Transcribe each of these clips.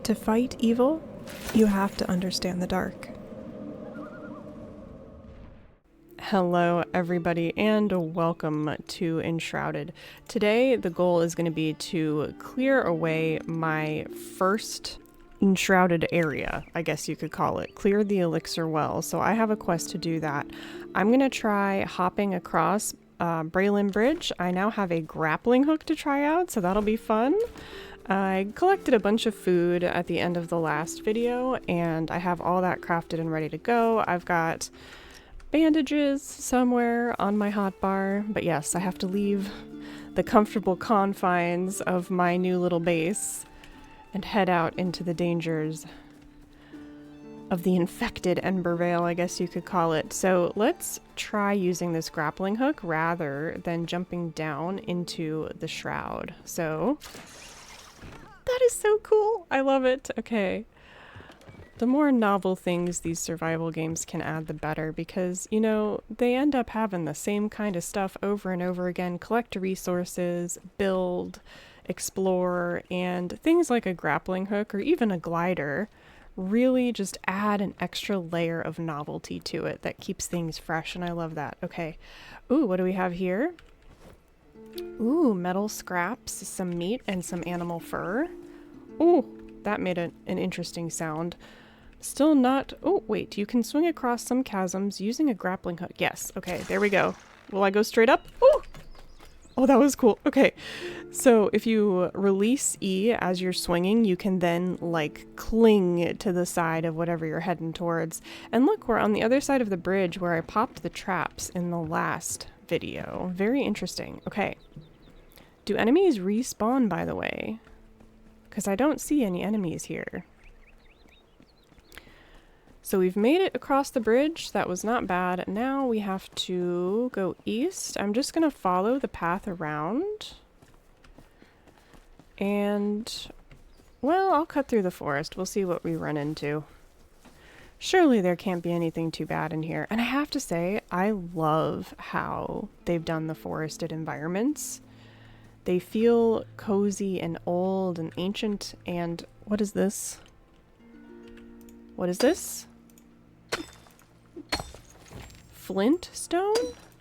To fight evil, you have to understand the dark. Hello everybody and welcome to Enshrouded. Today the goal is going to be to clear away my first enshrouded area, I guess you could call it. Clear the elixir well. So I have a quest to do that. I'm going to try hopping across Braylon Bridge. I now have a grappling hook to try out, so that'll be fun. I collected a bunch of food at the end of the last video, and I have all that crafted and ready to go. I've got bandages somewhere on my hotbar, but yes, I have to leave the comfortable confines of my new little base and head out into the dangers of the infected Ember Vale, I guess you could call it. So let's try using this grappling hook rather than jumping down into the Shroud. So that is so cool. I love it. Okay. The more novel things these survival games can add, the better, because, you know, they end up having the same kind of stuff over and over again. Collect resources, build, explore, and things like a grappling hook or even a glider really just add an extra layer of novelty to it that keeps things fresh, and I love that. Okay. Ooh, what do we have here? Ooh, metal scraps, some meat, and some animal fur. Ooh, that made an interesting sound. Still not... Oh, wait, you can swing across some chasms using a grappling hook. Yes, okay, there we go. Will I go straight up? Ooh! Oh, that was cool. Okay, so if you release E as you're swinging, you can then, like, cling to the side of whatever you're heading towards. And look, we're on the other side of the bridge where I popped the traps in the last video. Very interesting. Okay. Do enemies respawn, by the way? Because I don't see any enemies here. So we've made it across the bridge. That was not bad. Now we have to go east. I'm just going to follow the path around. And, well, I'll cut through the forest. We'll see what we run into. Surely there can't be anything too bad in here. And I have to say, I love how they've done the forested environments. They feel cozy and old and ancient. And what is this? What is this? Flint stone?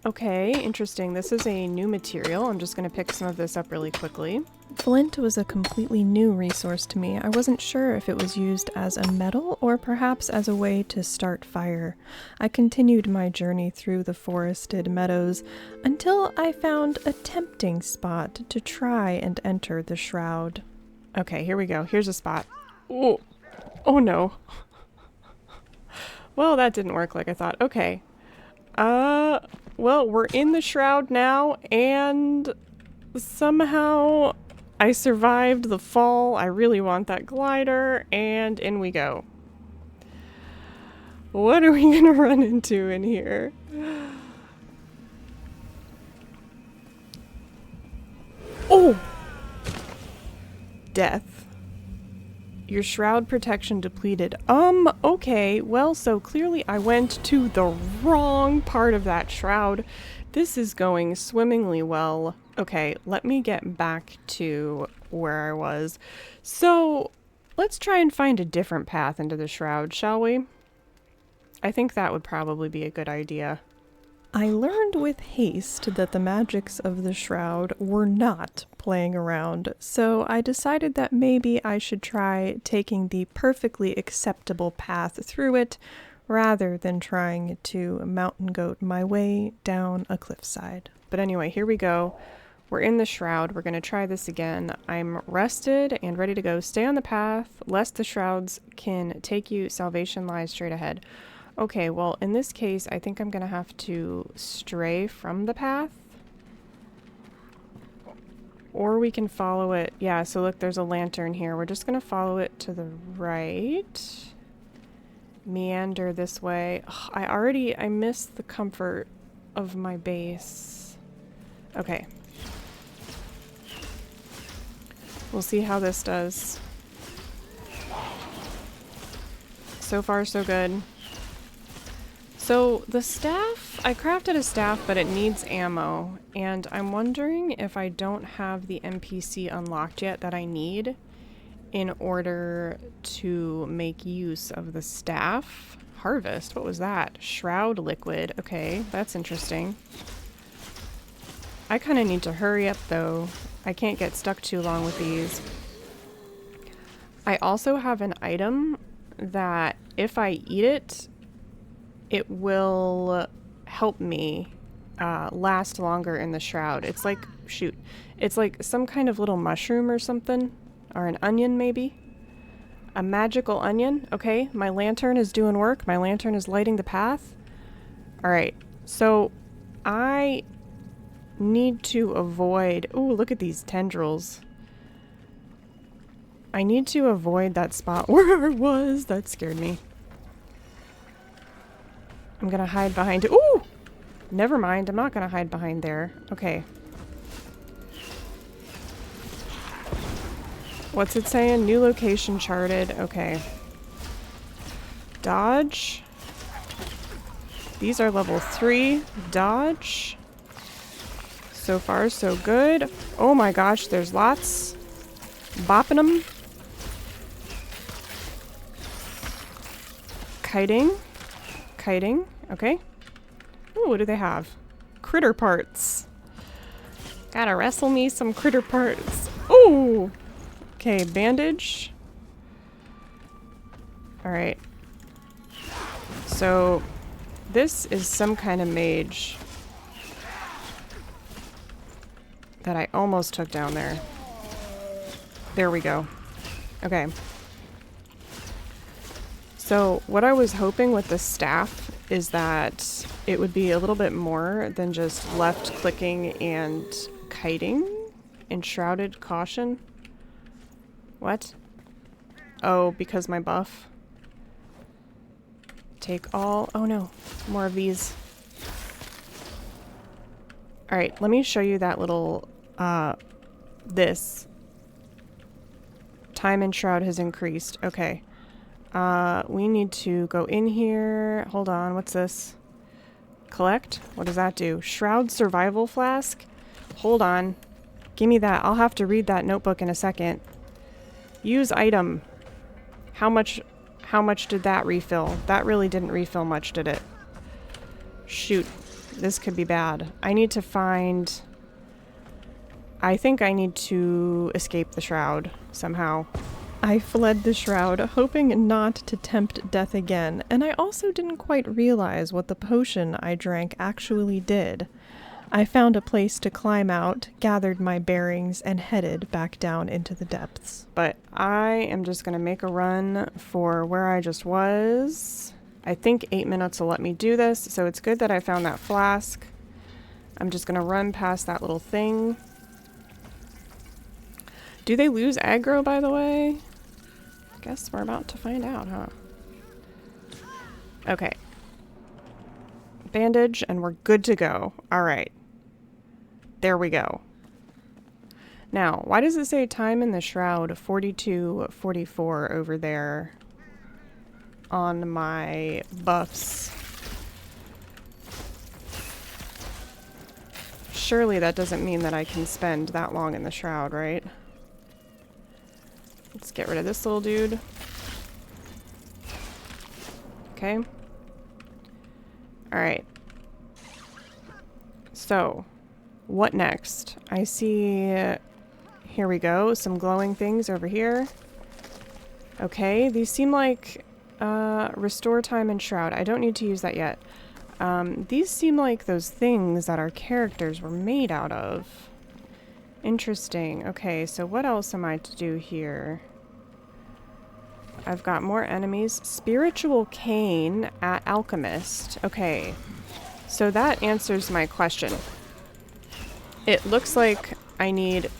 Okay, interesting. This is a new material. I'm just going to pick some of this up really quickly. Flint was a completely new resource to me. I wasn't sure if it was used as a metal or perhaps as a way to start fire. I continued my journey through the forested meadows until I found a tempting spot to try and enter the Shroud. Okay, here we go. Here's a spot. Oh, oh no. Well, that didn't work like I thought. Okay. Well, we're in the Shroud now, and somehow I survived the fall. I really want that glider, and in we go. What are we gonna run into in here? Oh! Death. Your Shroud protection depleted. Okay. Well, so clearly I went to the wrong part of that Shroud. This is going swimmingly well. Okay, let me get back to where I was. So, let's try and find a different path into the Shroud, shall we? I think that would probably be a good idea. I learned with haste that the magics of the Shroud were not playing around, so I decided that maybe I should try taking the perfectly acceptable path through it rather than trying to mountain goat my way down a cliffside. But anyway, here we go. We're in the Shroud. We're going to try this again. I'm rested and ready to go. Stay on the path, lest the Shrouds can take you. Salvation lies straight ahead. Okay, well, in this case, I think I'm going to have to stray from the path. Or we can follow it. Yeah, so look, there's a lantern here. We're just going to follow it to the right. Meander this way. Ugh, I miss the comfort of my base. Okay. We'll see how this does. So far, so good. So the staff, I crafted a staff, but it needs ammo, and I'm wondering if I don't have the NPC unlocked yet that I need, in order to make use of the staff. Harvest, what was that? Shroud liquid. Okay, that's interesting. I kind of need to hurry up though. I can't get stuck too long with these. I also have an item that if I eat it, it will help me last longer in the shroud. It's like, shoot, it's like some kind of little mushroom or something, or an onion maybe. A magical onion. Okay, my lantern is doing work. My lantern is lighting the path. All right, so I need to avoid... Ooh, look at these tendrils. I need to avoid that spot where I was. That scared me. I'm gonna hide behind... Ooh! Never mind, I'm not gonna hide behind there. Okay. What's it saying? New location charted. Okay. Dodge. These are level 3. Dodge. So far, so good. Oh my gosh, there's lots. Bopping them. Kiting. Kiting. Okay. Ooh, what do they have? Critter parts. Gotta wrestle me some critter parts. Ooh! Okay, bandage. Alright. So, this is some kind of mage that I almost took down there. There we go. Okay. So, what I was hoping with the staff is that it would be a little bit more than just left clicking and kiting. Enshrouded caution. What? Oh, because my buff. Take all. Oh no, more of these. Alright, let me show you that little, this. Time in Shroud has increased. Okay. We need to go in here. Hold on, what's this? Collect? What does that do? Shroud survival flask? Hold on. Give me that. I'll have to read that notebook in a second. Use item. How much did that refill? That really didn't refill much, did it? Shoot. This could be bad. I need to find... I think I need to escape the shroud somehow. I fled the shroud, hoping not to tempt death again, and I also didn't quite realize what the potion I drank actually did. I found a place to climb out, gathered my bearings, and headed back down into the depths. But I am just going to make a run for where I just was. I think 8 minutes will let me do this, so it's good that I found that flask. I'm just going to run past that little thing. Do they lose aggro, by the way? Guess we're about to find out, huh? Okay. Bandage, and we're good to go. Alright. There we go. Now, why does it say time in the shroud 42-44 over there on my buffs? Surely that doesn't mean that I can spend that long in the shroud, right? Let's get rid of this little dude. Okay. Alright. So, what next? I see... Here we go. Some glowing things over here. Okay, these seem like... restore time and shroud. I don't need to use that yet. These seem like those things that our characters were made out of. Interesting. Okay, so what else am I to do here? I've got more enemies. Spiritual cane at alchemist. Okay, so that answers my question. It looks like I need...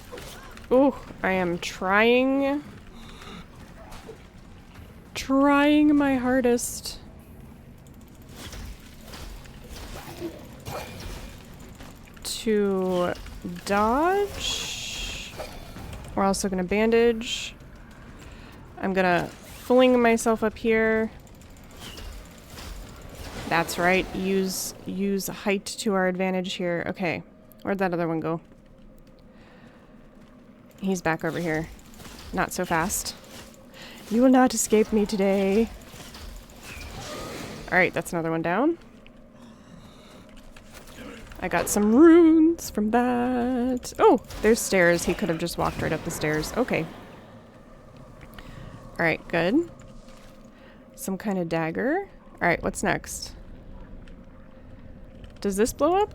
Ooh, I am trying my hardest to dodge. We're also going to bandage. I'm going to fling myself up here. That's right. Use height to our advantage here. Okay. Where'd that other one go? He's back over here. Not so fast. You will not escape me today. Alright, that's another one down. I got some runes from that. Oh, there's stairs. He could have just walked right up the stairs. Okay. Alright, good. Some kind of dagger. Alright, what's next? Does this blow up?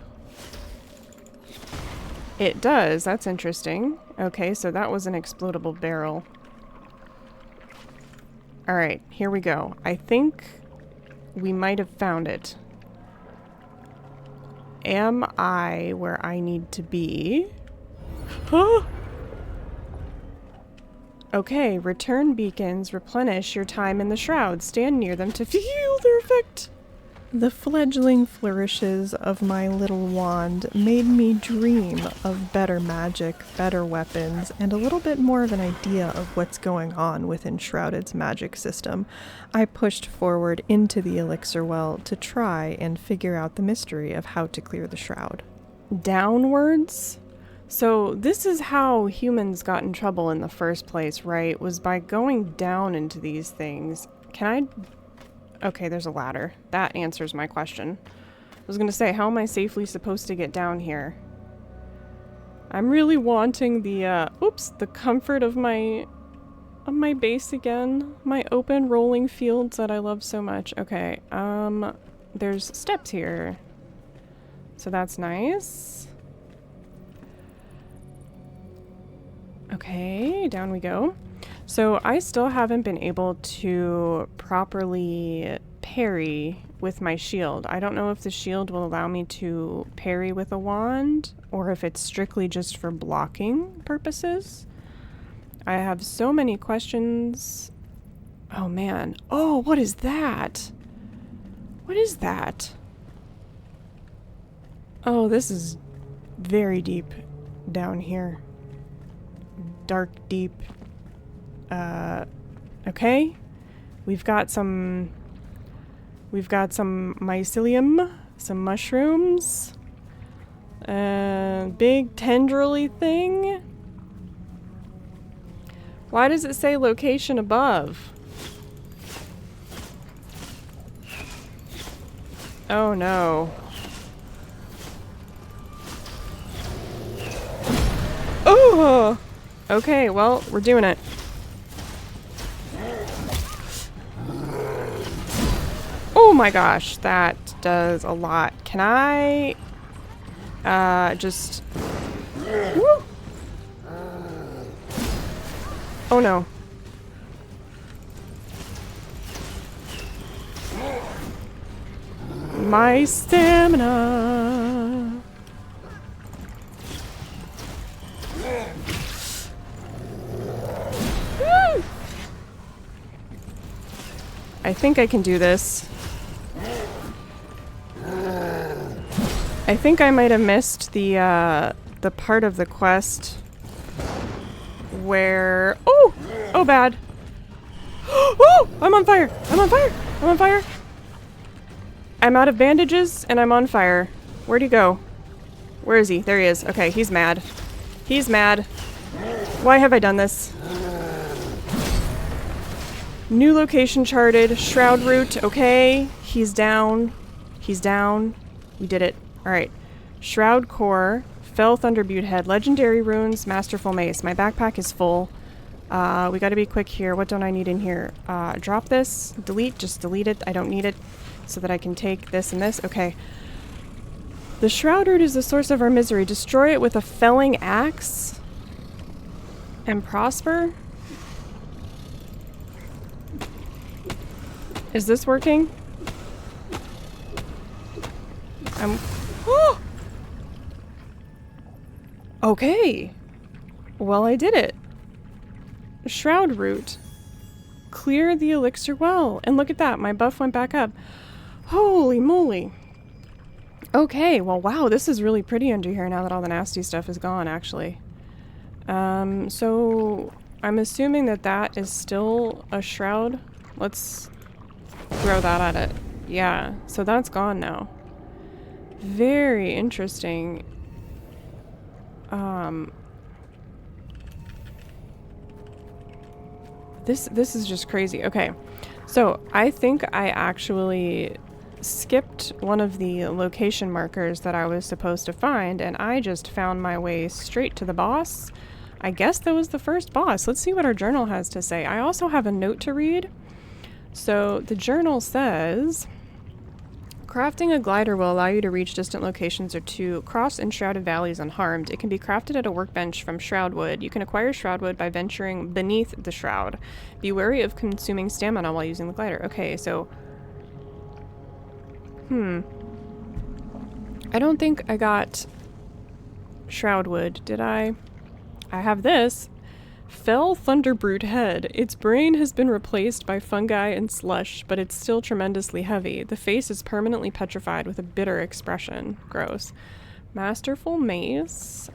It does. That's interesting. Okay, so that was an explodable barrel. Alright, here we go. I think we might have found it. Am I where I need to be? Huh? Okay, return beacons replenish your time in the shroud. Stand near them to feel their effect. The fledgling flourishes of my little wand made me dream of better magic, better weapons, and a little bit more of an idea of what's going on with Enshrouded's magic system. I pushed forward into the elixir well to try and figure out the mystery of how to clear the shroud. Downwards? So this is how humans got in trouble in the first place, right? Was by going down into these things. Can I... Okay, there's a ladder. That answers my question. I was gonna say, how am I safely supposed to get down here? I'm really wanting the, the comfort of my base again. My open rolling fields that I love so much. Okay, there's steps here. So that's nice. Okay, down we go. So I still haven't been able to properly parry with my shield. I don't know if the shield will allow me to parry with a wand or if it's strictly just for blocking purposes. I have so many questions. Oh man. Oh, what is that? What is that? Oh, this is very deep down here. Dark, deep. Okay. We've got some mycelium, some mushrooms, big tendrily thing. Why does it say location above? Oh no. Oh! Okay, well, we're doing it. Oh my gosh, that does a lot. Can I just... Woo! Oh no. My stamina. Woo! I think I can do this. I think I might have missed the part of the quest where... Oh! Oh, bad. Oh! I'm on fire! I'm on fire! I'm on fire! I'm out of bandages, and I'm on fire. Where'd he go? Where is he? There he is. Okay, he's mad. He's mad. Why have I done this? New location charted. Shroud route. Okay. He's down. He's down. We did it. Alright. Shroud core. Fell Thunderbutte head. Legendary runes. Masterful mace. My backpack is full. We gotta be quick here. What don't I need in here? Drop this. Delete. Just delete it. I don't need it. So that I can take this and this. Okay. The Shroud root is the source of our misery. Destroy it with a felling axe. And prosper? Is this working? Oh! Okay. Well, I did it. Shroud root. Clear the elixir well. And look at that. My buff went back up. Holy moly. Okay. Well, wow. This is really pretty under here now that all the nasty stuff is gone, actually. So I'm assuming that that is still a shroud. Let's throw that at it. Yeah. So that's gone now. Very interesting. This is just crazy. Okay, so I think I actually skipped one of the location markers that I was supposed to find, and I just found my way straight to the boss. I guess that was the first boss. Let's see what our journal has to say. I also have a note to read. So the journal says, crafting a glider will allow you to reach distant locations or to cross enshrouded valleys unharmed. It can be crafted at a workbench from Shroud wood. You can acquire Shroud wood by venturing beneath the shroud. Be wary of consuming stamina while using the glider. Okay, so... I don't think I got Shroud wood, did I? I have this. Fell Thunderbrute head. Its brain has been replaced by fungi and slush, but it's still tremendously heavy. The face is permanently petrified with a bitter expression. Gross. Masterful mace.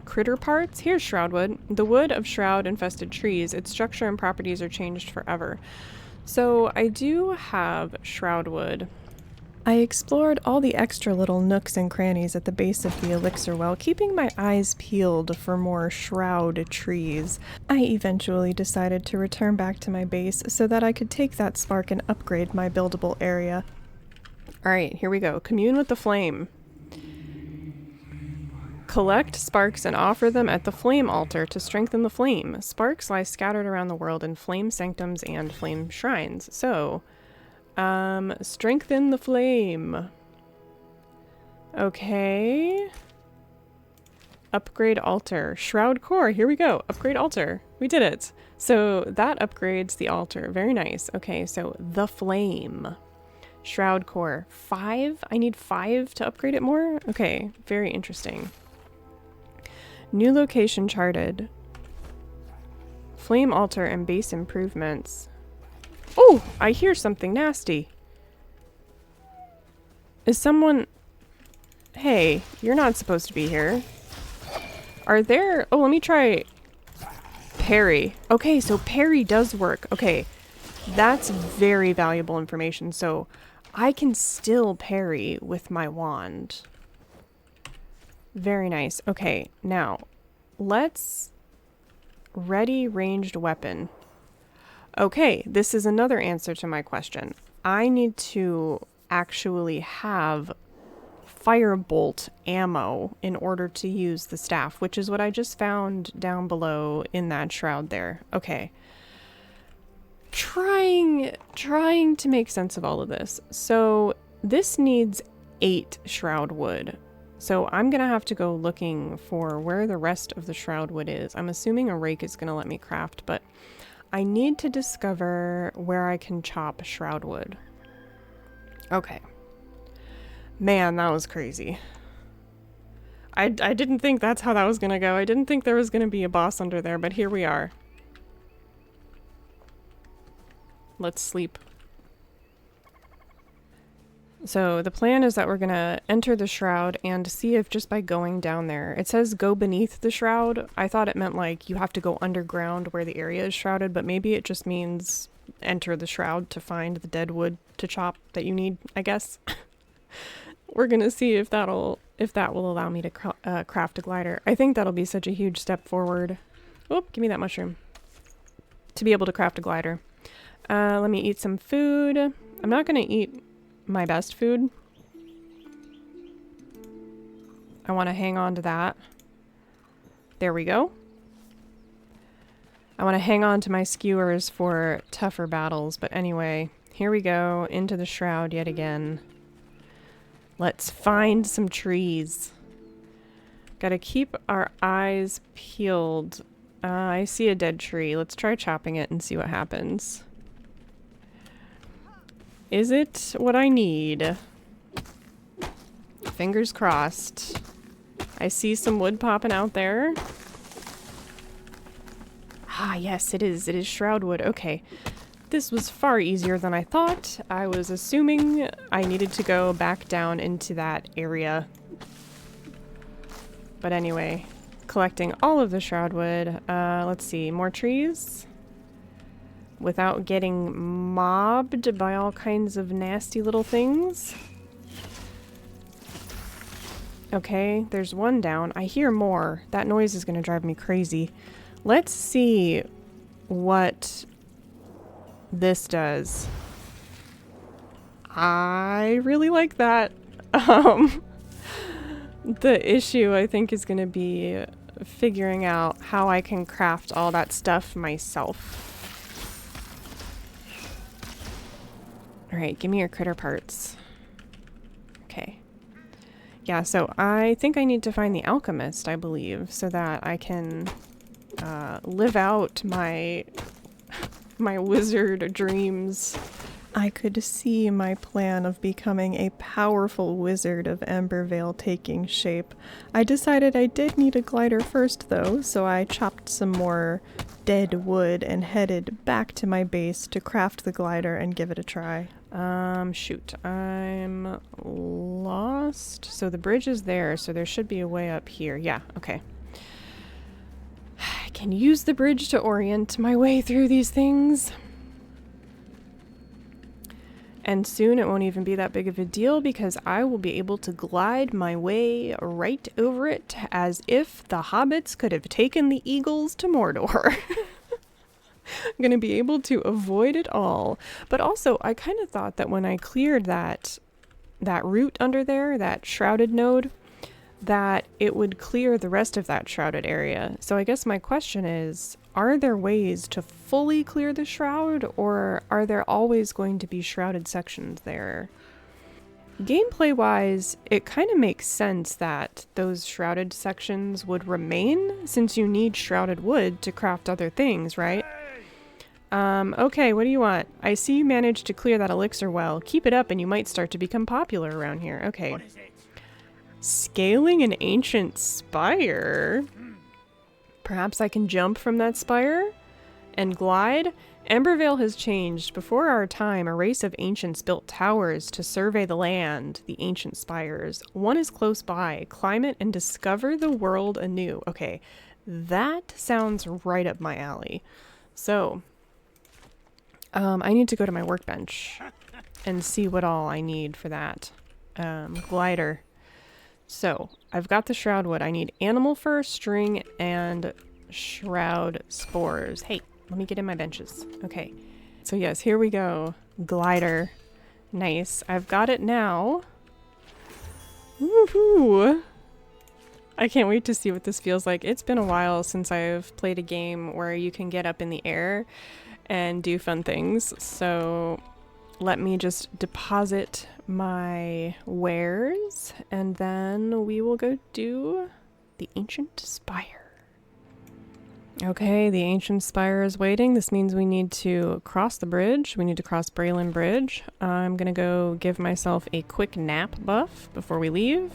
Critter parts. Here's Shroudwood. The wood of shroud-infested trees. Its structure and properties are changed forever. So I do have Shroudwood. I explored all the extra little nooks and crannies at the base of the elixir well, keeping my eyes peeled for more shroud trees. I eventually decided to return back to my base so that I could take that spark and upgrade my buildable area. Alright, here we go. Commune with the flame. Collect sparks and offer them at the flame altar to strengthen the flame. Sparks lie scattered around the world in flame sanctums and flame shrines. So... strengthen the flame. Okay. Upgrade altar. Shroud core. Here we go. Upgrade altar. We did it. So that upgrades the altar. Very nice. Okay, so the flame. Shroud core. 5? I need 5 to upgrade it more? Okay, very interesting. New location charted. Flame altar and base improvements. Oh, I hear something nasty. Is someone... Hey, you're not supposed to be here. Are there... Oh, let me try... Parry. Okay, so parry does work. Okay, that's very valuable information. So I can still parry with my wand. Very nice. Okay, now let's... Ready ranged weapon. Okay, this is another answer to my question. I need to actually have firebolt ammo in order to use the staff, which is what I just found down below in that shroud there. Okay. Trying to make sense of all of this. So this needs 8 shroud wood. So I'm gonna have to go looking for where the rest of the shroud wood is. I'm assuming a rake is gonna let me craft, but I need to discover where I can chop shroud wood. Okay. Man, that was crazy. I didn't think that's how that was gonna go. I didn't think there was gonna be a boss under there, but here we are. Let's sleep. So the plan is that we're gonna enter the shroud and see if just by going down there, it says go beneath the shroud. I thought it meant like you have to go underground where the area is shrouded, but maybe it just means enter the shroud to find the dead wood to chop that you need, I guess. We're gonna see if that will allow me to craft a glider. I think that'll be such a huge step forward. Oop, give me that mushroom. To be able to craft a glider. Let me eat some food. I'm not gonna eat my best food. I want to hang on to that. There we go. I want to hang on to my skewers for tougher battles, but anyway, here we go into the shroud yet again. Let's find some trees. Gotta keep our eyes peeled. I see a dead tree. Let's try chopping it and see what happens. Is it what I need? Fingers crossed. I see some wood popping out there. Ah, yes, it is. It is shroud wood. Okay. This was far easier than I thought. I was assuming I needed to go back down into that area. But anyway, collecting all of the shroud wood. Let's see, more trees. Without getting mobbed by all kinds of nasty little things. Okay, there's one down. I hear more. That noise is going to drive me crazy. Let's see what this does. I really like that. The issue, I think, is going to be figuring out how I can craft all that stuff myself. Alright, give me your critter parts. Okay. Yeah, so I think I need to find the alchemist, I believe, so that I can live out my wizard dreams. I could see my plan of becoming a powerful wizard of Embervale taking shape. I decided I did need a glider first, though, so I chopped some more dead wood and headed back to my base to craft the glider and give it a try. Shoot, I'm lost. So the bridge is there, so there should be a way up here. Yeah, okay. I can use the bridge to orient my way through these things. And soon it won't even be that big of a deal because I will be able to glide my way right over it as if the hobbits could have taken the eagles to Mordor. I'm going to be able to avoid it all. But also, I kind of thought that when I cleared that root under there, that shrouded node, that it would clear the rest of that shrouded area. So I guess my question is, are there ways to fully clear the shroud, or are there always going to be shrouded sections there? Gameplay-wise, it kind of makes sense that those shrouded sections would remain, since you need shrouded wood to craft other things, right? Okay, what do you want? I see you managed to clear that elixir well. Keep it up and you might start to become popular around here. Okay. What is it? Scaling an ancient spire? Perhaps I can jump from that spire and glide? Embervale has changed. Before our time, a race of ancients built towers to survey the land, the ancient spires. One is close by. Climb it and discover the world anew. Okay, that sounds right up my alley. So, I need to go to my workbench and see what all I need for that. Glider. So, I've got the shroud wood. I need animal fur, string, and shroud spores. Hey, let me get in my benches. Okay. So yes, here we go. Glider. Nice. I've got it now. Woohoo! I can't wait to see what this feels like. It's been a while since I've played a game where you can get up in the air and do fun things. So let me just deposit my wares and then we will go do the ancient spire. Okay, the ancient spire is waiting. This means we need to cross the bridge. We need to cross Braylon Bridge. I'm gonna go give myself a quick nap buff before we leave.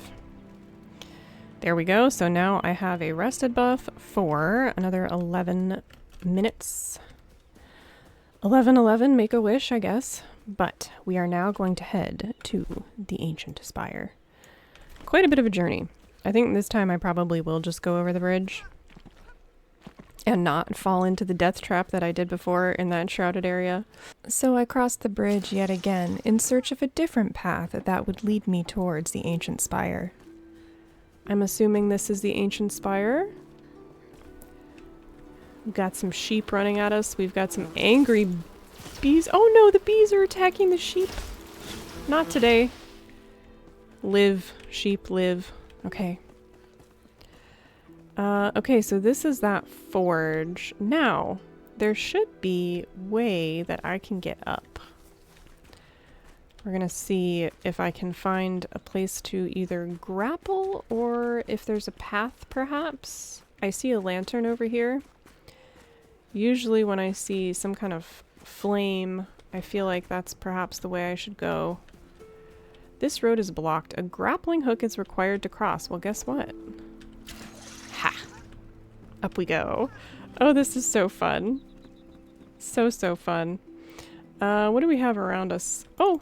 There we go. So now I have a rested buff for another 11 minutes. 11:11, make a wish, I guess. But we are now going to head to the ancient spire. Quite a bit of a journey. I think this time I probably will just go over the bridge and not fall into the death trap that I did before in that shrouded area. So I crossed the bridge yet again in search of a different path that would lead me towards the ancient spire. I'm assuming this is the ancient spire. We've got some sheep running at us. We've got some angry bees. Oh no, the bees are attacking the sheep. Not today. Live, sheep, live. Okay. Okay, so this is that forge. Now, there should be a way that I can get up. We're gonna see if I can find a place to either grapple or if there's a path, perhaps. I see a lantern over here. Usually when I see some kind of flame, I feel like that's perhaps the way I should go. This road is blocked. A grappling hook is required to cross. Well, guess what? Ha! Up we go. Oh, this is so fun. So fun. What do we have around us? Oh!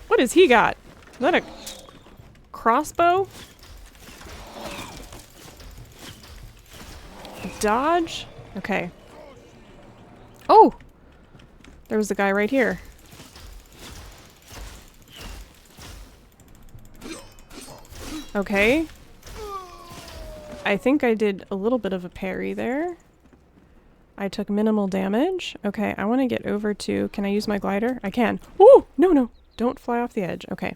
What has he got? Is that a crossbow? Dodge? Okay. Oh! There was a guy right here. Okay. I think I did a little bit of a parry there. I took minimal damage. Okay, I want to get over to... Can I use my glider? I can. Ooh! No, no. Don't fly off the edge. Okay.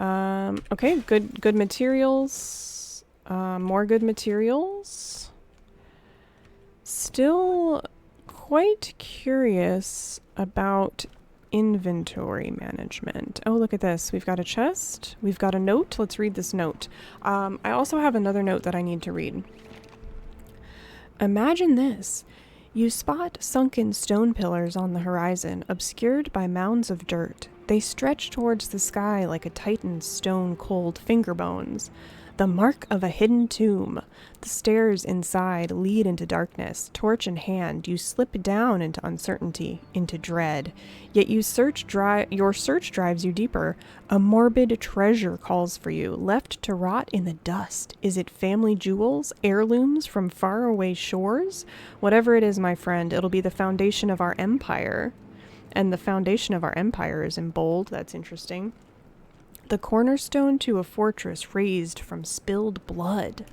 Okay, good materials. More good materials. Still quite curious about inventory management. Oh, look at this. We've got a chest. We've got a note. Let's read this note. I also have another note that I need to read. Imagine this. You spot sunken stone pillars on the horizon, obscured by mounds of dirt. They stretch towards the sky like a titan's stone-cold finger bones. The mark of a hidden tomb. The stairs inside lead into darkness. Torch in hand, you slip down into uncertainty, into dread. Yet your search drives you deeper. A morbid treasure calls for you, left to rot in the dust. Is it family jewels, heirlooms from faraway shores? Whatever it is, my friend, it'll be the foundation of our empire. And the foundation of our empire is in bold. That's interesting. The cornerstone to a fortress raised from spilled blood.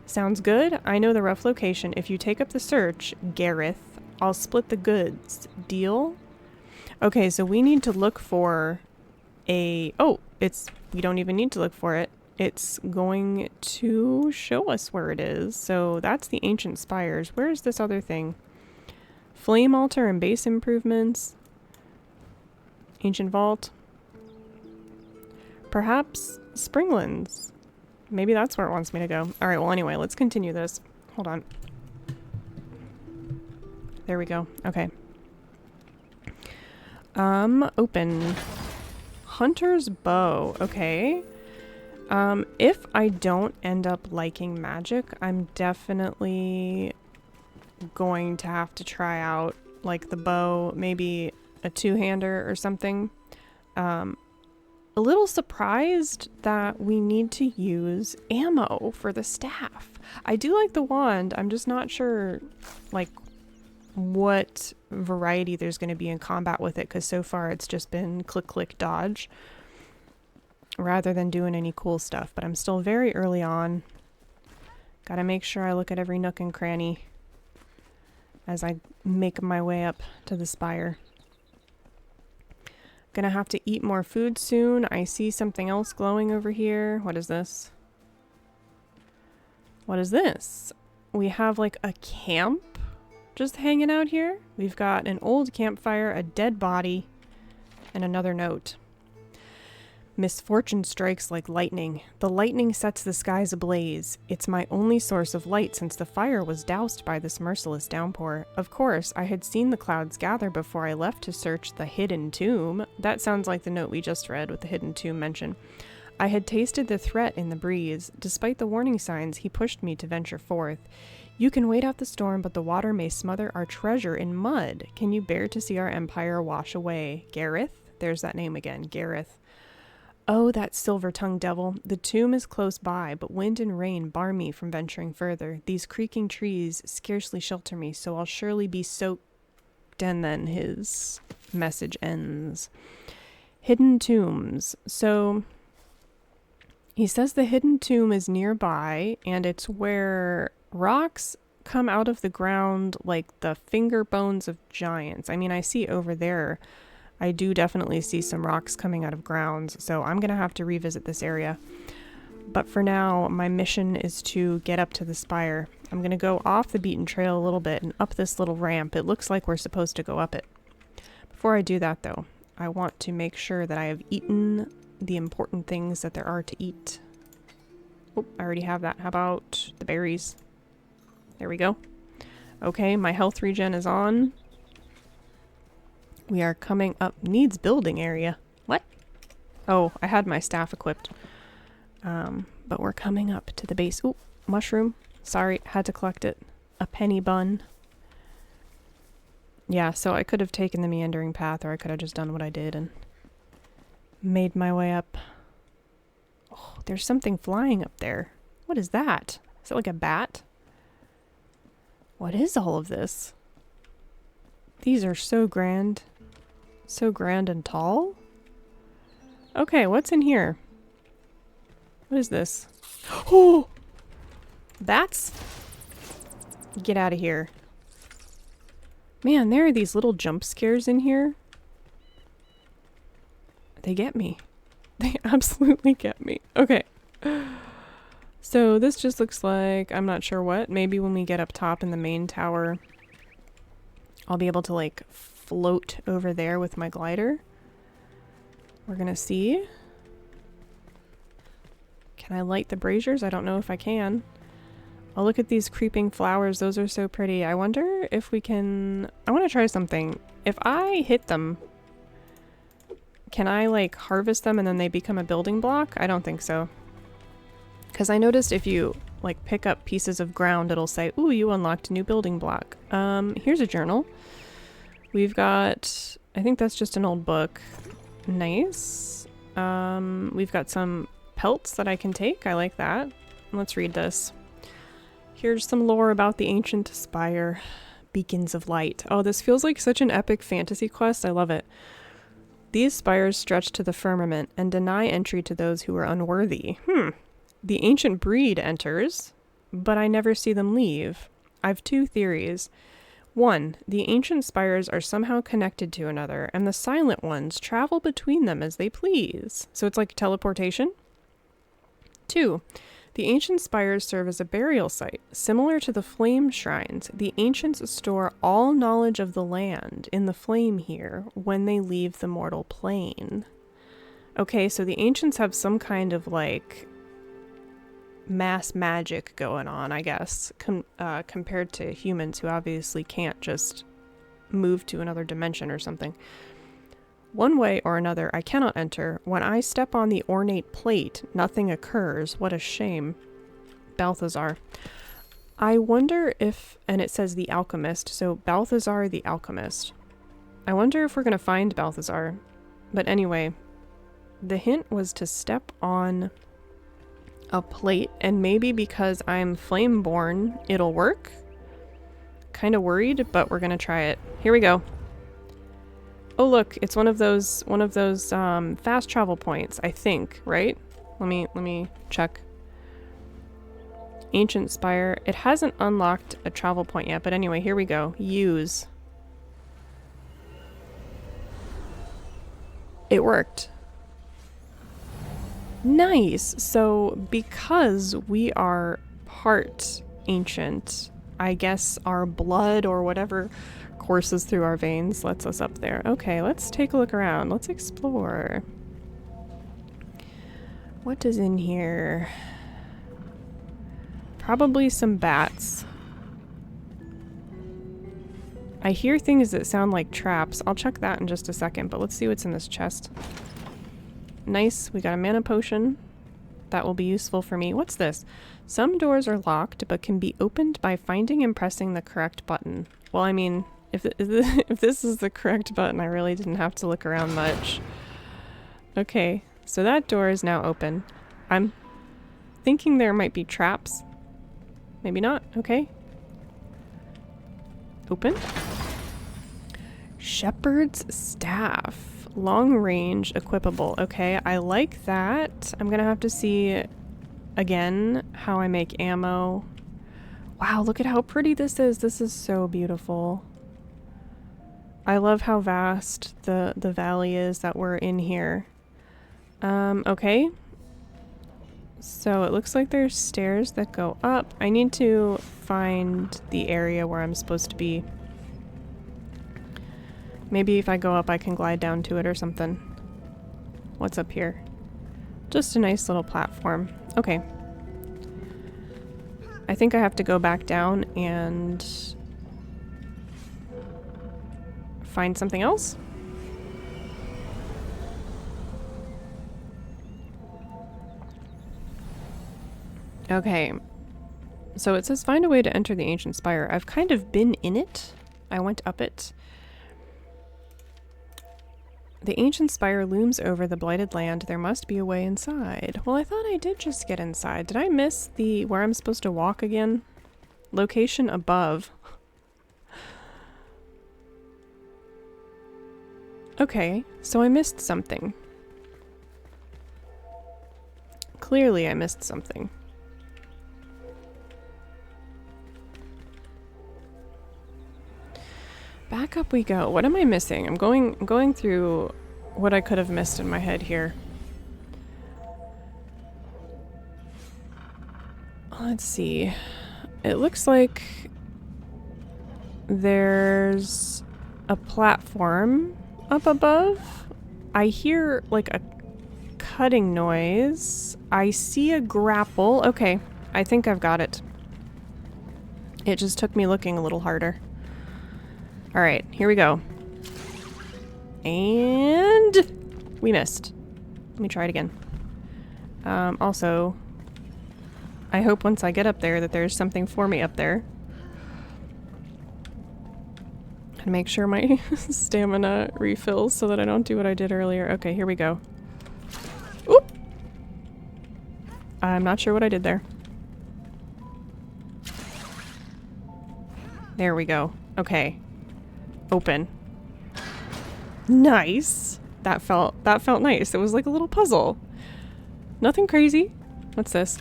Sounds good. I know the rough location. If you take up the search, Gareth, I'll split the goods. Deal? Okay, so we need to look for a... Oh, we don't even need to look for it. It's going to show us where it is. So that's the ancient spires. Where is this other thing? Flame altar and base improvements. Ancient vault. Perhaps Springlands. Maybe that's where it wants me to go. Alright, well anyway, let's continue this. Hold on. There we go. Okay. Open. Hunter's bow. Okay. If I don't end up liking magic, I'm definitely going to have to try out like the bow, maybe a two-hander or something. A little surprised that we need to use ammo for the staff. I do like the wand. I'm just not sure like what variety there's going to be in combat with it, because so far it's just been click click dodge rather than doing any cool stuff. But I'm still very early on. Gotta make sure I look at every nook and cranny as I make my way up to the spire. Gonna have to eat more food soon. I see something else glowing over here. What is this? What is this? We have like a camp just hanging out here. We've got an old campfire, a dead body, and another note. Misfortune strikes like lightning. The lightning sets the skies ablaze. It's my only source of light since the fire was doused by this merciless downpour. Of course, I had seen the clouds gather before I left to search the hidden tomb. That sounds like the note we just read with the hidden tomb mention. I had tasted the threat in the breeze. Despite the warning signs, he pushed me to venture forth. You can wait out the storm, but the water may smother our treasure in mud. Can you bear to see our empire wash away? Gareth? There's that name again, Gareth. Oh, that silver-tongued devil. The tomb is close by, but wind and rain bar me from venturing further. These creaking trees scarcely shelter me, so I'll surely be soaked. And then his message ends. Hidden tombs. So he says the hidden tomb is nearby, and it's where rocks come out of the ground like the finger bones of giants. I mean, I see over there, I do definitely see some rocks coming out of grounds, so I'm going to have to revisit this area. But for now, my mission is to get up to the spire. I'm going to go off the beaten trail a little bit and up this little ramp. It looks like we're supposed to go up it. Before I do that, though, I want to make sure that I have eaten the important things that there are to eat. Oh, I already have that. How about the berries? There we go. Okay, my health regen is on. We are coming up. Needs building area. What? Oh, I had my staff equipped. But we're coming up to the base. Ooh, mushroom. Sorry, had to collect it. A penny bun. Yeah, so I could have taken the meandering path, or I could have just done what I did and made my way up. Oh, there's something flying up there. What is that? Is it like a bat? What is all of this? These are so grand. So grand and tall. Okay, what's in here? What is this? Oh! Bats? Get out of here. Man, there are these little jump scares in here. They get me. They absolutely get me. Okay. So this just looks like, I'm not sure what. Maybe when we get up top in the main tower, I'll be able to like float over there with my glider. We're gonna see. Can I light the braziers? I don't know if I can. Oh, look at these creeping flowers. Those are so pretty. I wonder if we can... I want to try something. If I hit them, can I like harvest them and then they become a building block? I don't think so. Because I noticed if you like pick up pieces of ground, it'll say, ooh, you unlocked a new building block. Here's a journal. We've got... I think that's just an old book. Nice. We've got some pelts that I can take. I like that. Let's read this. Here's some lore about the ancient spire. Beacons of light. Oh, this feels like such an epic fantasy quest. I love it. These spires stretch to the firmament and deny entry to those who are unworthy. The ancient breed enters, but I never see them leave. I've two theories. One, the ancient spires are somehow connected to another, and the silent ones travel between them as they please. So it's like teleportation? Two, the ancient spires serve as a burial site. Similar to the flame shrines, the ancients store all knowledge of the land in the flame here when they leave the mortal plane. Okay, so the ancients have some kind of like mass magic going on, I guess, compared to humans who obviously can't just move to another dimension or something. One way or another, I cannot enter. When I step on the ornate plate, nothing occurs. What a shame. Balthazar. I wonder if... And it says the alchemist, so Balthazar the alchemist. I wonder if we're going to find Balthazar. But anyway, the hint was to step on a plate, and maybe because I'm flame-born, it'll work. Kind of worried, but we're going to try it. Here we go. Oh look, it's one of those fast travel points, I think, right? Let me check. Ancient Spire. It hasn't unlocked a travel point yet, but anyway, here we go. Use. It worked. Nice. So because we are part ancient, I guess our blood or whatever courses through our veins lets us up there. Okay, let's take a look around. Let's explore. What is in here? Probably some bats. I hear things that sound like traps. I'll check that in just a second, but let's see what's in this chest. Nice, we got a mana potion. That will be useful for me. What's this? Some doors are locked, but can be opened by finding and pressing the correct button. Well, I mean, if this is the correct button, I really didn't have to look around much. Okay, so that door is now open. I'm thinking there might be traps. Maybe not. Okay. Open. Shepherd's staff. Long range equipable. Okay, I like that. I'm gonna have to see again how I make ammo. Wow, look at how pretty this is. This is so beautiful. I love how vast the valley is that we're in here. Okay. So it looks like there's stairs that go up. I need to find the area where I'm supposed to be. Maybe if I go up I can glide down to it or something. What's up here? Just a nice little platform. Okay. I think I have to go back down and find something else. Okay. So it says find a way to enter the ancient spire. I've kind of been in it. I went up it. The ancient spire looms over the blighted land. There must be a way inside. Well, I thought I did just get inside. Did I miss the where I'm supposed to walk again? Location above. Okay, so I missed something. Clearly I missed something. Back up we go. What am I missing? I'm going through what I could have missed in my head here. Let's see. It looks like there's a platform up above. I hear like a cutting noise. I see a grapple. Okay, I think I've got it. It just took me looking a little harder. All right, here we go. And we missed. Let me try it again. Also, I hope once I get up there that there's something for me up there. And make sure my stamina refills so that I don't do what I did earlier. Okay, here we go. Oop! I'm not sure what I did there. There we go. Okay. Open. Nice! That felt nice. It was like a little puzzle. Nothing crazy. What's this?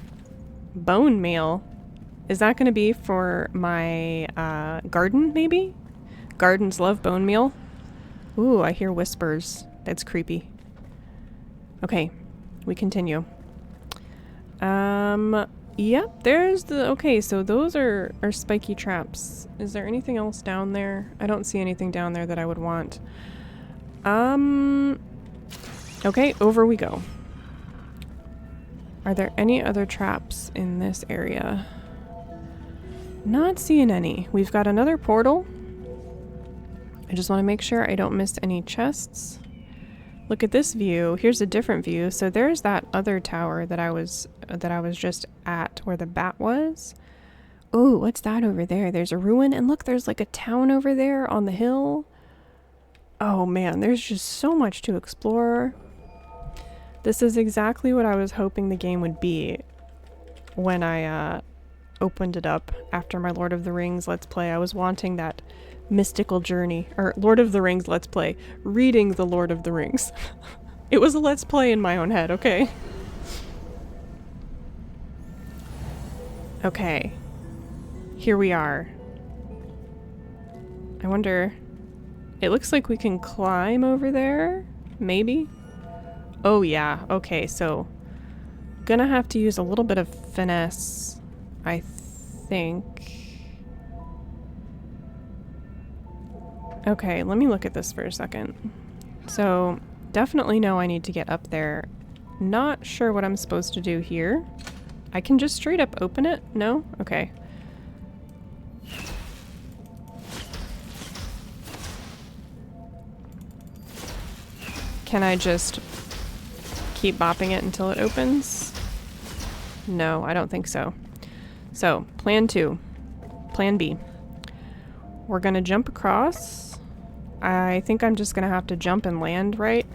Bone meal. Is that going to be for my garden, maybe? Gardens love bone meal. Ooh, I hear whispers. That's creepy. Okay, we continue. Yep, there's the... Okay, so those are spiky traps. Is there anything else down there? I don't see anything down there that I would want. Okay, over we go. Are there any other traps in this area? Not seeing any. We've got another portal. I just want to make sure I don't miss any chests. Look at this view. Here's a different view. So there's that other tower that I was just at where the bat was. Oh, what's that over there? There's a ruin, and look, there's like a town over there on the hill. Oh man, there's just so much to explore. This is exactly what I was hoping the game would be when I opened it up after my Lord of the Rings Let's Play. I was wanting that mystical journey, or Lord of the Rings Let's Play, reading the Lord of the Rings. It was a Let's Play in my own head, okay? Okay. Here we are. I wonder... It looks like we can climb over there, maybe? Oh yeah, okay, so gonna have to use a little bit of finesse, I think. Okay, let me look at this for a second. So, definitely know I need to get up there. Not sure what I'm supposed to do here. I can just straight up open it? No? Okay. Can I just keep bopping it until it opens? No, I don't think so. So, plan 2. Plan B. We're gonna jump across. I think I'm just gonna have to jump and land, right?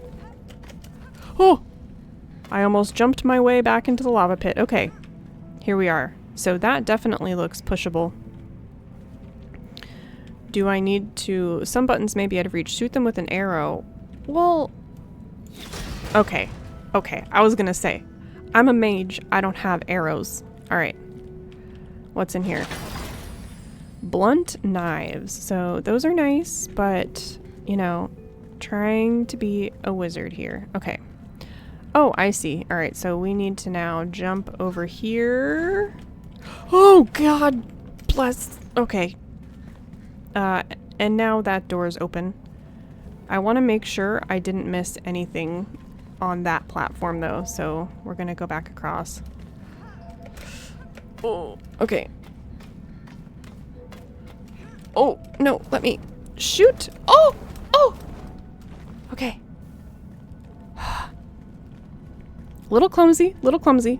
Oh! I almost jumped my way back into the lava pit. Okay, here we are. So that definitely looks pushable. Do I need to... Some buttons may be out of reach. Shoot them with an arrow. Well... Okay. Okay, I was gonna say. I'm a mage. I don't have arrows. Alright. What's in here? Blunt knives. So those are nice, but, you know, trying to be a wizard here. Okay. Oh, I see. Alright, so we need to now jump over here. Oh, God bless. Okay. And now that door's open. I want to make sure I didn't miss anything on that platform, though, so we're gonna go back across. Oh, okay. Oh, no, let me shoot. Oh! Oh! Okay. Little clumsy, little clumsy.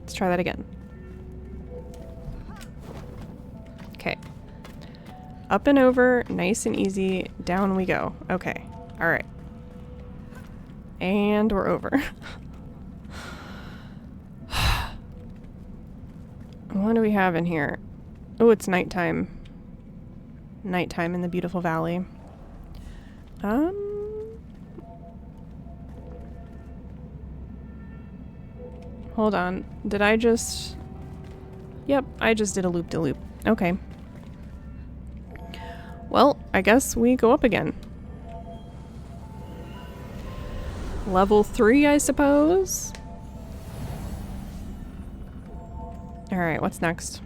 Let's try that again. Okay. Up and over, nice and easy. Down we go. Okay. All right. And we're over. What do we have in here? Oh, it's nighttime. Nighttime in the beautiful valley. Hold on. Did I just... Yep, I just did a loop-de-loop. Okay. Well, I guess we go up again. Level 3, I suppose? Alright, what's next?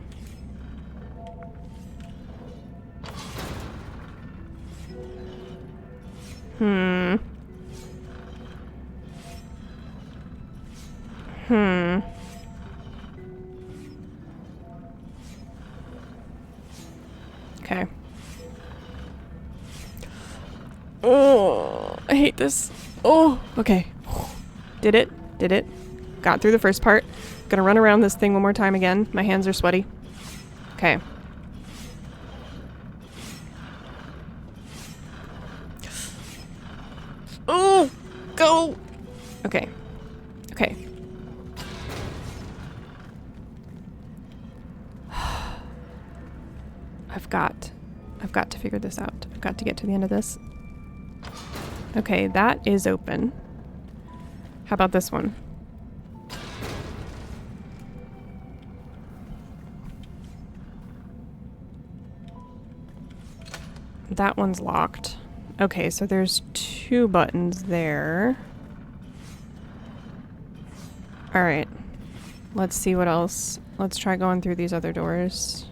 Okay. Oh, I hate this. Oh, okay. Did it. Got through the first part. Gonna run around this thing one more time again. My hands are sweaty. Okay. Oh, go. Okay. I've got to figure this out. I've got to get to the end of this. Okay, that is open. How about this one? That one's locked. Okay, so there's 2 buttons there. Alright. Let's see what else. Let's try going through these other doors.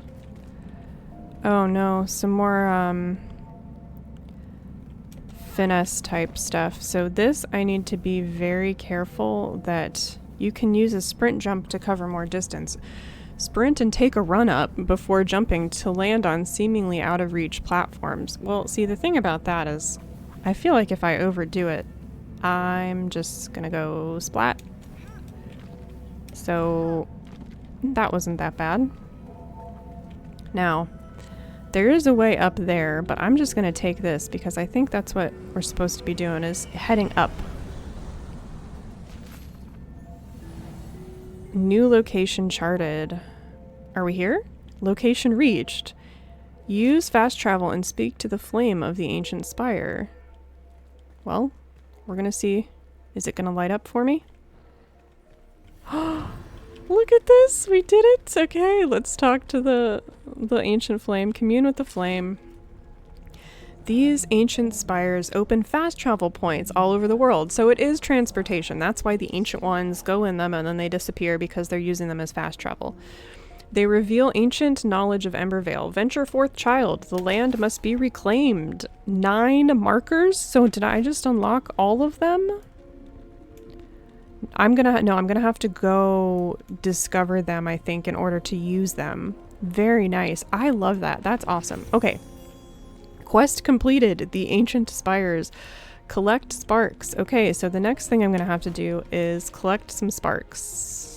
Oh no, some more finesse type stuff. So this, I need to be very careful that you can use a sprint jump to cover more distance. Sprint and take a run up before jumping to land on seemingly out of reach platforms. Well, see, the thing about that is I feel like if I overdo it, I'm just gonna go splat. So that wasn't that bad. Now, there is a way up there, but I'm just going to take this because I think that's what we're supposed to be doing, is heading up. New location charted. Are we here? Location reached. Use fast travel and speak to the flame of the ancient spire. Well, we're going to see. Is it going to light up for me? Look at this! We did it! Okay, let's talk to the ancient flame. Commune with the flame. These ancient spires open fast travel points all over the world, so it is transportation. That's why the ancient ones go in them and then they disappear, because they're using them as fast travel. They reveal ancient knowledge of Embervale. Venture forth, child. The land must be reclaimed. 9 markers? So did I just unlock all of them? I'm gonna have to go discover them, I think, in order to use them. Very nice. I love that. That's awesome. Okay. Quest completed. The ancient spires. Collect sparks. Okay, so the next thing I'm gonna have to do is collect some sparks.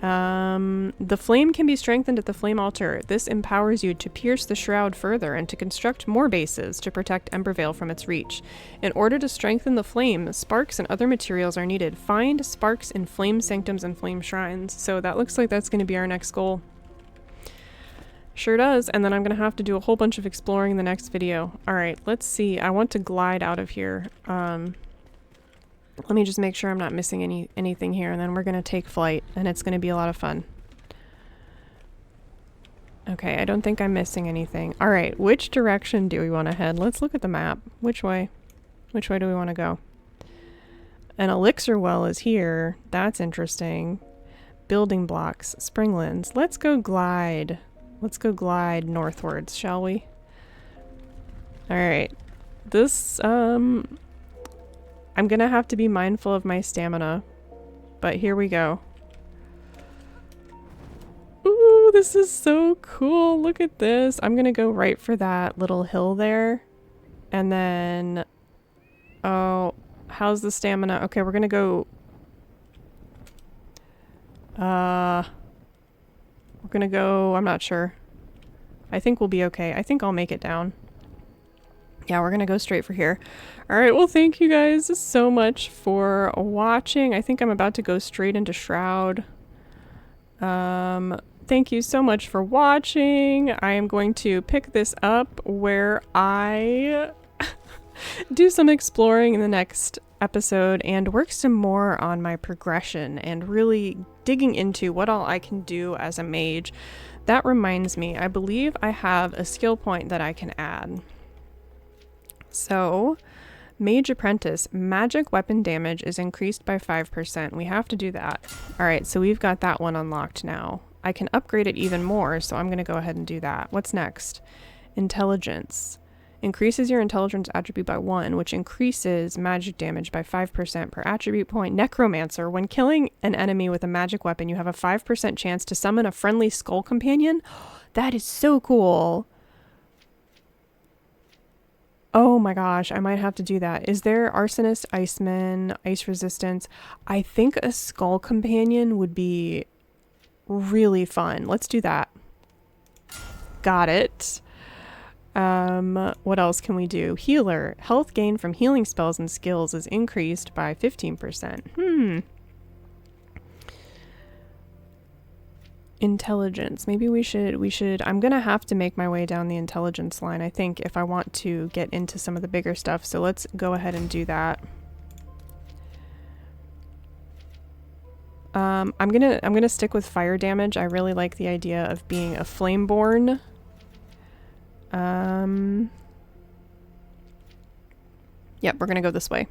The flame can be strengthened at the flame altar. This empowers you to pierce the shroud further and to construct more bases to protect Embervale from its reach. In order to strengthen the flame, sparks and other materials are needed. Find sparks in flame sanctums and flame shrines. So that looks like that's going to be our next goal. Sure does. And then I'm going to have to do a whole bunch of exploring in the next video. All right, let's see. I want to glide out of here. Let me just make sure I'm not missing anything here, and then we're going to take flight, and it's going to be a lot of fun. Okay, I don't think I'm missing anything. All right, which direction do we want to head? Let's look at the map. Which way? Which way do we want to go? An elixir well is here. That's interesting. Building blocks, springlands. Let's go glide. Let's go glide northwards, shall we? All right. This, I'm gonna have to be mindful of my stamina, but here we go. Ooh, this is so cool. Look at this. I'm gonna go right for that little hill there. And then, oh, how's the stamina? Okay, we're gonna go, we're gonna go, I'm not sure. I think we'll be okay. I think I'll make it down. Yeah, we're gonna go straight for here. All right, well, thank you guys so much for watching. I think I'm about to go straight into Shroud. Thank you so much for watching. I am going to pick this up where I do some exploring in the next episode and work some more on my progression and really digging into what all I can do as a mage. That reminds me, I believe I have a skill point that I can add. So, Mage Apprentice, magic weapon damage is increased by 5%. We have to do that. All right, so we've got that one unlocked now. I can upgrade it even more, so I'm going to go ahead and do that. What's next? Intelligence. Increases your intelligence attribute by 1, which increases magic damage by 5% per attribute point. Necromancer. When killing an enemy with a magic weapon, you have a 5% chance to summon a friendly skull companion. That is so cool. Oh my gosh, I might have to do that. Is there Arsonist, Iceman, Ice Resistance? I think a skull companion would be really fun. Let's do that. Got it. What else can we do? Healer. Health gain from healing spells and skills is increased by 15%. Intelligence. Maybe we should, I'm gonna have to make my way down the intelligence line, I think, if I want to get into some of the bigger stuff. So let's go ahead and do that. I'm gonna stick with fire damage. I really like the idea of being a flameborn. Yep, we're gonna go this way.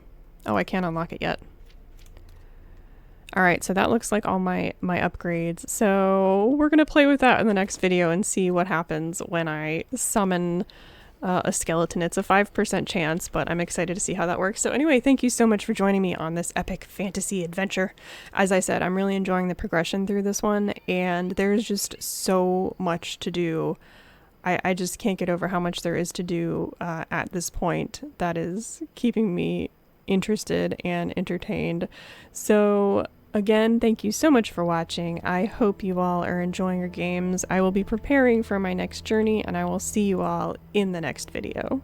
Oh, I can't unlock it yet. Alright, so that looks like all my upgrades. So we're gonna play with that in the next video and see what happens when I summon a skeleton. It's a 5% chance, but I'm excited to see how that works. So anyway, thank you so much for joining me on this epic fantasy adventure. As I said, I'm really enjoying the progression through this one, and there's just so much to do. I just can't get over how much there is to do at this point that is keeping me interested and entertained. So again, thank you so much for watching. I hope you all are enjoying your games. I will be preparing for my next journey, and I will see you all in the next video.